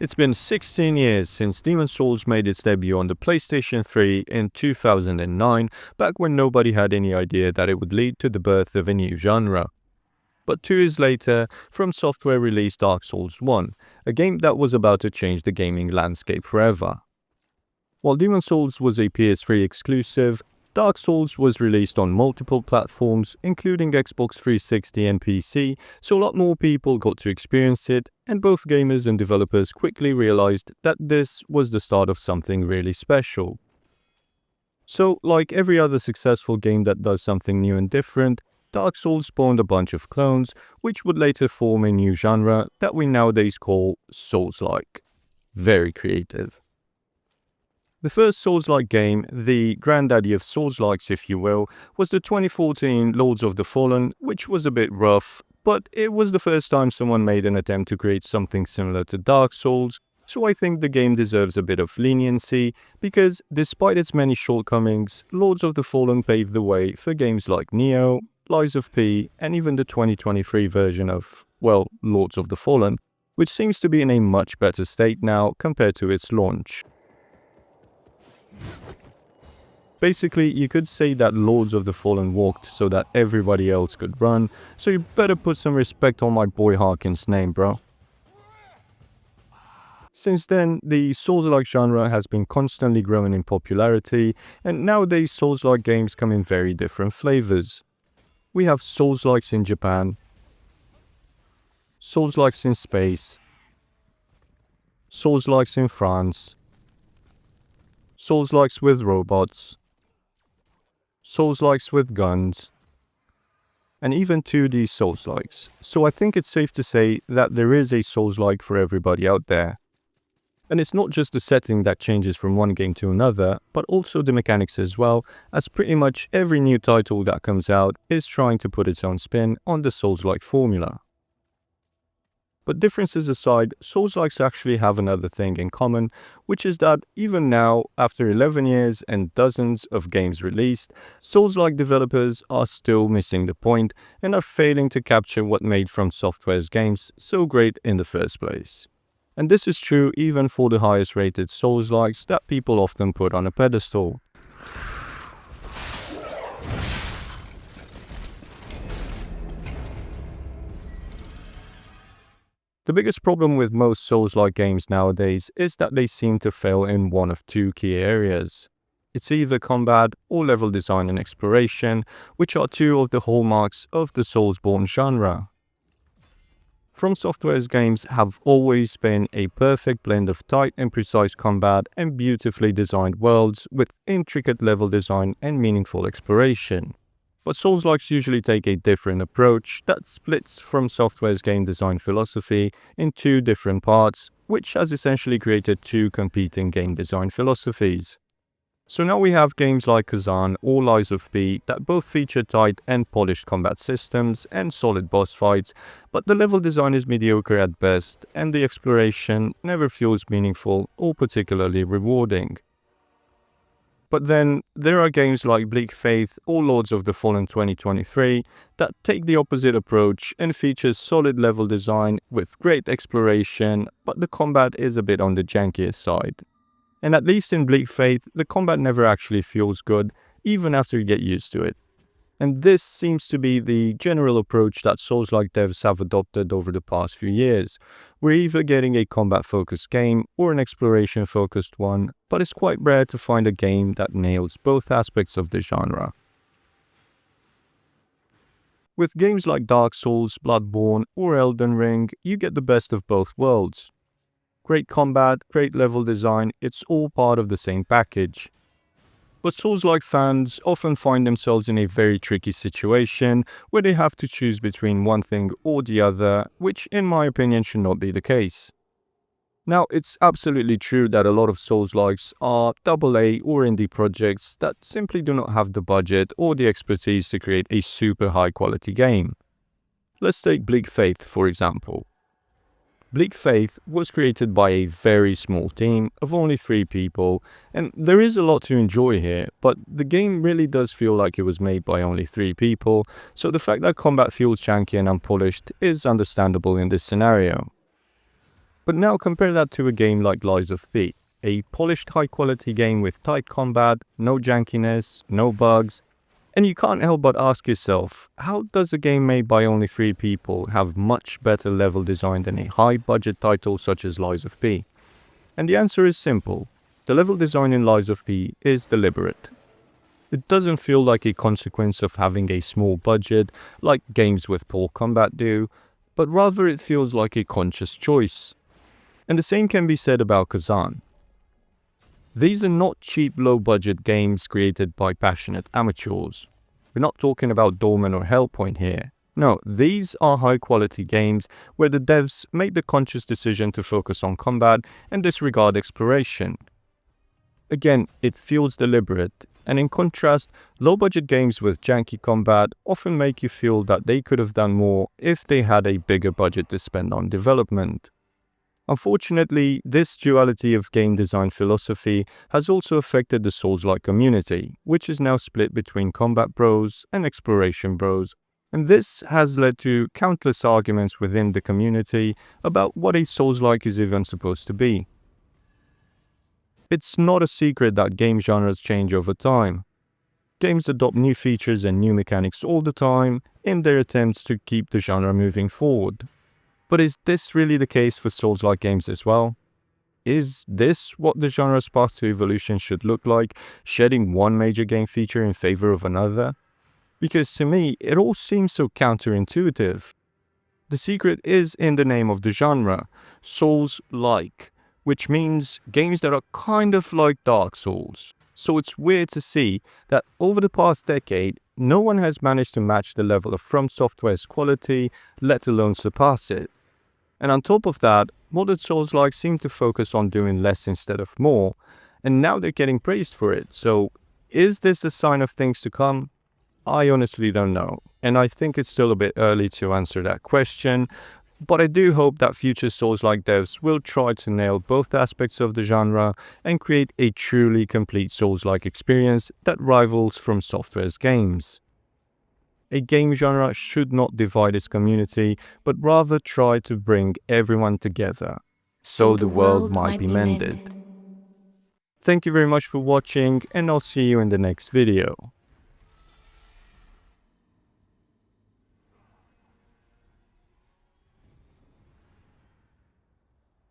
It's been 16 years since Demon's Souls made its debut on the PlayStation 3 in 2009, back when nobody had any idea that it would lead to the birth of a new genre. But 2 years later, From Software released Dark Souls 1, a game that was about to change the gaming landscape forever. While Demon's Souls was a PS3 exclusive, Dark Souls was released on multiple platforms, including Xbox 360 and PC, so a lot more people got to experience it, and both gamers and developers quickly realized that this was the start of something really special. So, like every other successful game that does something new and different, Dark Souls spawned a bunch of clones, which would later form a new genre that we nowadays call Soulslike. Very creative. The first Souls-like game, the granddaddy of Souls-likes if you will, was the 2014 Lords of the Fallen, which was a bit rough, but it was the first time someone made an attempt to create something similar to Dark Souls, so I think the game deserves a bit of leniency, because despite its many shortcomings, Lords of the Fallen paved the way for games like Neo, Lies of P, and even the 2023 version of, well, Lords of the Fallen, which seems to be in a much better state now compared to its launch. Basically, you could say that Lords of the Fallen walked so that everybody else could run, so you better put some respect on my boy Harkin's name, bro. Since then, the Souls-like genre has been constantly growing in popularity, and nowadays Souls-like games come in very different flavors. We have Souls-likes in Japan, Souls-likes in space, Souls-likes in France, Souls-likes with robots, Souls-likes with guns, and even 2D Souls-likes. So I think it's safe to say that there is a Souls-like for everybody out there. And it's not just the setting that changes from one game to another, but also the mechanics as well, as pretty much every new title that comes out is trying to put its own spin on the Souls-like formula. But differences aside, Souls-likes actually have another thing in common, which is that even now, after 11 years and dozens of games released, Souls-like developers are still missing the point and are failing to capture what made From Software's games so great in the first place. And this is true even for the highest rated Souls-likes that people often put on a pedestal. The biggest problem with most Souls-like games nowadays is that they seem to fail in one of two key areas. It's either combat or level design and exploration, which are two of the hallmarks of the Soulsborne genre. From Software's games have always been a perfect blend of tight and precise combat and beautifully designed worlds with intricate level design and meaningful exploration. But Souls-likes usually take a different approach that splits From Software's game design philosophy in two different parts, which has essentially created two competing game design philosophies. So now we have games like Kazan or Lies of P that both feature tight and polished combat systems and solid boss fights, but the level design is mediocre at best and the exploration never feels meaningful or particularly rewarding. But then, there are games like Bleak Faith or Lords of the Fallen 2023 that take the opposite approach and features solid level design with great exploration, but the combat is a bit on the jankier side. And at least in Bleak Faith, the combat never actually feels good, even after you get used to it. And this seems to be the general approach that Souls-like devs have adopted over the past few years. We're either getting a combat-focused game or an exploration-focused one, but it's quite rare to find a game that nails both aspects of the genre. With games like Dark Souls, Bloodborne, or Elden Ring, you get the best of both worlds. Great combat, great level design, it's all part of the same package. But Souls-like fans often find themselves in a very tricky situation where they have to choose between one thing or the other, which in my opinion should not be the case. Now, it's absolutely true that a lot of Souls-likes are AA or indie projects that simply do not have the budget or the expertise to create a super high quality game. Let's take Bleak Faith for example. Bleak Faith was created by a very small team of only 3 people, and there is a lot to enjoy here, but the game really does feel like it was made by only 3 people, so the fact that combat feels janky and unpolished is understandable in this scenario. But now compare that to a game like Lies of P, a polished high-quality game with tight combat, no jankiness, no bugs, and you can't help but ask yourself, how does a game made by only 3 people have much better level design than a high-budget title such as Lies of P? And the answer is simple. The level design in Lies of P is deliberate. It doesn't feel like a consequence of having a small budget, like games with poor combat do, but rather it feels like a conscious choice. And the same can be said about Kazan. These are not cheap low-budget games created by passionate amateurs. We're not talking about Dolmen or Hellpoint here. No, these are high-quality games where the devs made the conscious decision to focus on combat and disregard exploration. Again, it feels deliberate, and in contrast, low-budget games with janky combat often make you feel that they could have done more if they had a bigger budget to spend on development. Unfortunately, this duality of game design philosophy has also affected the Souls-like community, which is now split between combat bros and exploration bros, and this has led to countless arguments within the community about what a Souls-like is even supposed to be. It's not a secret that game genres change over time. Games adopt new features and new mechanics all the time in their attempts to keep the genre moving forward. But is this really the case for Souls-like games as well? Is this what the genre's path to evolution should look like, shedding one major game feature in favor of another? Because to me, it all seems so counterintuitive. The secret is in the name of the genre, Souls-like, which means games that are kind of like Dark Souls. So it's weird to see that over the past decade, no one has managed to match the level of From Software's quality, let alone surpass it. And on top of that, modern Souls-like seem to focus on doing less instead of more, and now they're getting praised for it. So is this a sign of things to come? I honestly don't know, and I think it's still a bit early to answer that question, but I do hope that future Souls-like devs will try to nail both aspects of the genre and create a truly complete Souls-like experience that rivals From Software's games. A game genre should not divide its community, but rather try to bring everyone together, so the world might be mended. Thank you very much for watching, and I'll see you in the next video.